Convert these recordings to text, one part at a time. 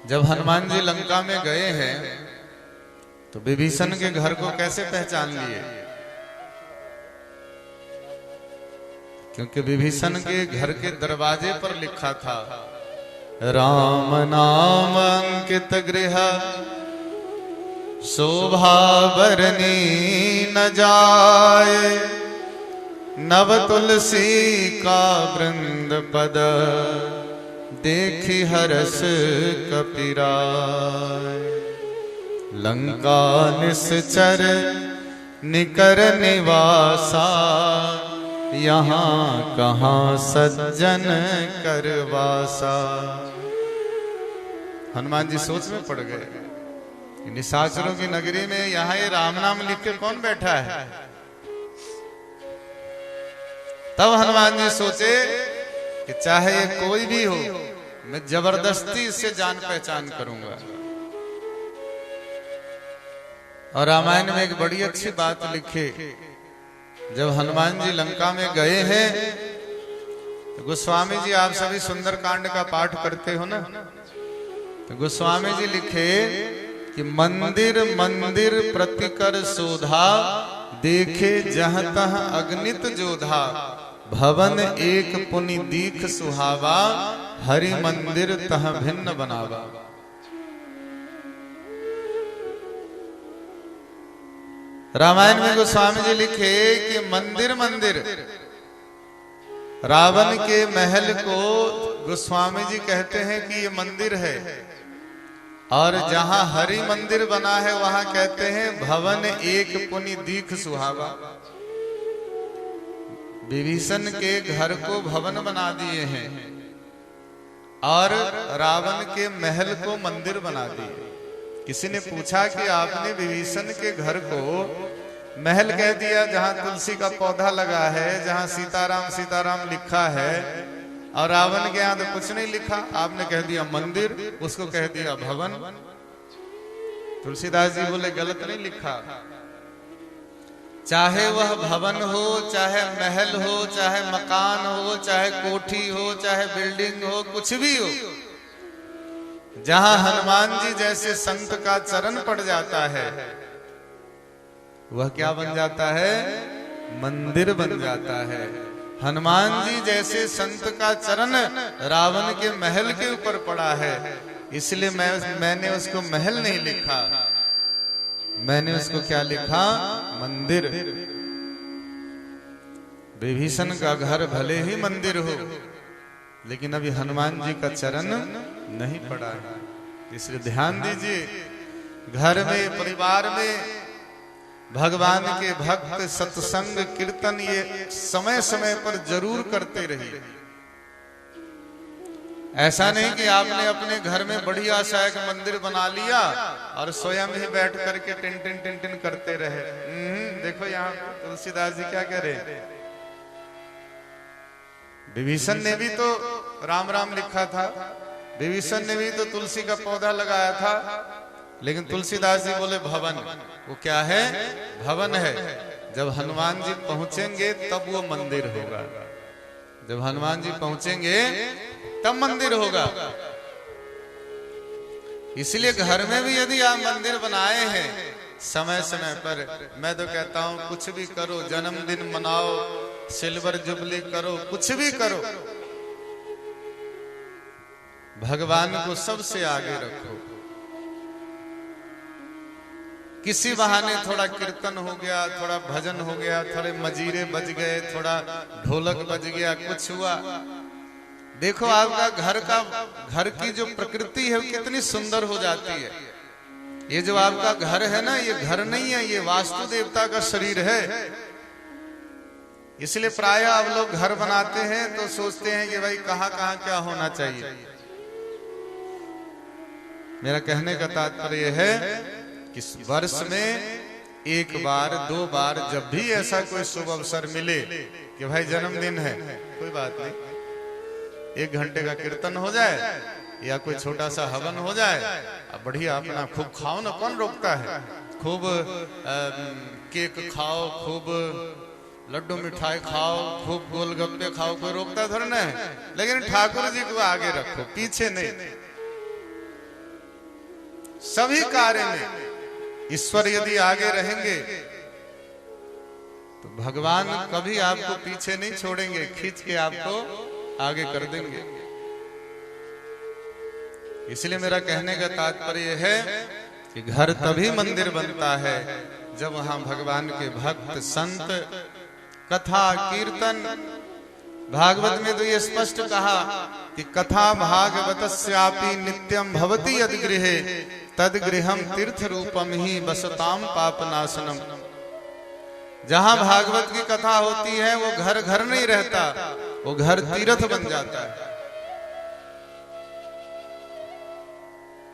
जब हनुमान जी लंका में गए हैं तो विभीषण के घर को कैसे पहचान लिए? क्योंकि विभीषण के घर के दरवाजे पर लिखा था, राम नाम अंकित गृह शोभा बरनी न जाए, नव तुलसी का वृंद पद देखी हरस कपिराय। लंका निश्चर निकर निवासा, यहाँ कहाँ सज्जन करवासा। हनुमान जी सोच में पड़ गए, निशाचरों की नगरी में यहाँ ये राम नाम लिख के कौन बैठा है? तब हनुमान जी सोचे कि चाहे ये कोई भी हो, मैं जबरदस्ती इससे जान पहचान करूंगा। और रामायण में एक बड़ी अच्छी बात लिखी, जब हनुमान जी लंका में गए हैं तो गोस्वामी जी, आप सभी सुंदरकांड का पाठ करते हो ना, तो गोस्वामी जी लिखे कि मंदिर मंदिर प्रतिकर शोधा, देखे जहाँ तह अगणित जोधा, भवन एक पुनि दीख सुहावा, हरि मंदिर तह भिन्न बनावा। रामायण में गोस्वामी जी लिखे कि मंदिर मंदिर, रावण के महल को गोस्वामी जी कहते हैं कि ये मंदिर है, और जहां हरि मंदिर बना है वहां कहते हैं भवन एक पुनि दीख सुहावा। विभीषण के घर को भवन बना दिए हैं और रावण के महल को मंदिर बना दिए। किसी ने पूछा कि आपने विभीषण के घर को महल कह दिया जहां तुलसी का पौधा लगा है, जहां सीताराम सीताराम लिखा है, और रावण के यहां तो कुछ नहीं लिखा, आपने कह दिया मंदिर, उसको कह दिया भवन। तुलसीदास जी बोले गलत नहीं लिखा, चाहे वह भवन हो, चाहे महल हो, चाहे मकान हो, चाहे कोठी हो, चाहे बिल्डिंग हो, कुछ भी हो, जहां हनुमान जी जैसे संत का चरण पड़ जाता है वह क्या बन जाता है? मंदिर बन जाता है। हनुमान जी जैसे संत का चरण रावण के महल के ऊपर पड़ा है, इसलिए मैंने उसको महल नहीं लिखा, मैंने उसको क्या लिखा? मंदिर। विभीषण का घर भले ही मंदिर हो, लेकिन अभी हनुमान जी का चरण नहीं पड़ा है, इसलिए ध्यान दीजिए। घर में, परिवार में भगवान के भक्त सत्संग कीर्तन ये समय समय पर जरूर करते रहिए। ऐसा नहीं कि आपने अपने घर में बढ़िया सा एक मंदिर बना लिया और स्वयं ही बैठ करके टिन टिन टिन टिन करते रहे। देखो यहाँ तुलसीदास जी क्या कह रहे, विभीषण ने भी तो राम राम लिखा था, विभीषण ने भी तो तुलसी का पौधा लगाया था, लेकिन तुलसीदास जी बोले भवन। वो क्या है? भवन है। जब हनुमान जी पहुंचेंगे तब वो मंदिर होगा, जब हनुमान जी पहुंचेंगे तब मंदिर होगा। इसलिए घर में भी यदि आप मंदिर बनाए हैं समय समय पर, मैं तो कहता हूं कुछ भी करो, जन्मदिन मनाओ, सिल्वर जुबली करो, कुछ भी करो, भगवान को सबसे आगे रखो। किसी बहाने थोड़ा कीर्तन हो गया, थोड़ा भजन हो गया, थोड़े मजीरे बज गए, थोड़ा ढोलक बज गया, कुछ हुआ, देखो आपका घर की जो प्रकृति है कितनी सुंदर हो जाती है। ये जो आपका घर है ना, ये घर नहीं है, ये वास्तु देवता का शरीर है। इसलिए प्राय आप लोग घर बनाते हैं तो सोचते हैं कि भाई कहाँ कहाँ क्या होना चाहिए। मेरा कहने का तात्पर्य है कि वर्ष में एक बार, दो बार, जब भी ऐसा कोई शुभ अवसर मिले कि भाई जन्मदिन है, कोई बात नहीं, 1 घंटे का कीर्तन हो जाए या कोई छोटा सा हवन हो जाए, अब बढ़िया अपना खूब खाओ ना, कौन रोकता है? खूब केक खाओ, खूब लड्डू मिठाई खाओ, खूब गोलगप्पे खाओ, कोई रोकता थोड़ा ना है, लेकिन ठाकुर जी को आगे रखो, पीछे नहीं। सभी कार्य में ईश्वर यदि आगे रहेंगे तो भगवान कभी आपको पीछे नहीं छोड़ेंगे, खींच के आपको आगे कर देंगे। इसलिए मेरा कहने का तात्पर्य है कि घर तभी मंदिर बनता है जब वहां भगवान के भक्त संत कथा कीर्तन। भागवत में तो ये स्पष्ट कहा कि कथा भागवतस्यापि नित्यम भवति यद गृहे तद गृहम तीर्थ रूपम ही बसताम पापनाशनम। जहां भागवत की कथा होती है वो घर घर नहीं रहता, वो घर तीर्थ बन जाता है।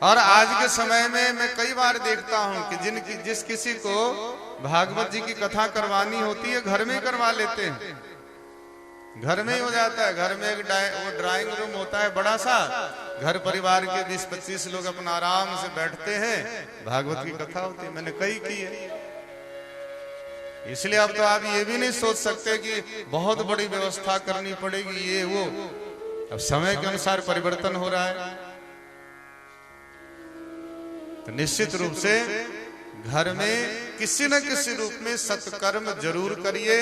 और आज के समय में मैं कई बार देखता हूं कि जिस किसी को भागवत जी की कथा करवानी होती है घर में करवा लेते हैं, घर में ही हो जाता है। घर में एक वो ड्राइंग रूम होता है बड़ा सा, घर परिवार के 20-25 लोग अपना आराम से बैठते हैं, भागवत की कथा होती है। मैंने कई की है। इसलिए अब तो आप ये भी नहीं सोच सकते कि बहुत बड़ी व्यवस्था करनी पड़ेगी ये वो। अब समय के अनुसार परिवर्तन हो रहा है, तो निश्चित रूप से घर में किसी न किसी रूप में सत्कर्म जरूर करिए।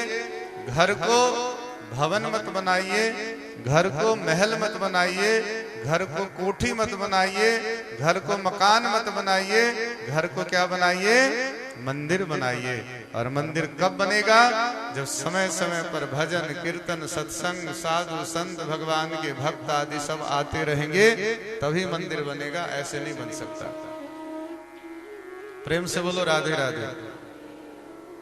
घर को भवन मत बनाइए, घर को महल मत बनाइए, घर को कोठी मत बनाइए, घर को मकान मत बनाइए, घर को क्या बनाइए? मंदिर बनाइए। और मंदिर कब बनेगा? जब समय समय पर भजन कीर्तन सत्संग साधु संत भगवान के भक्त आदि सब आते रहेंगे, तभी मंदिर बनेगा, ऐसे नहीं बन सकता। प्रेम से बोलो राधे राधे।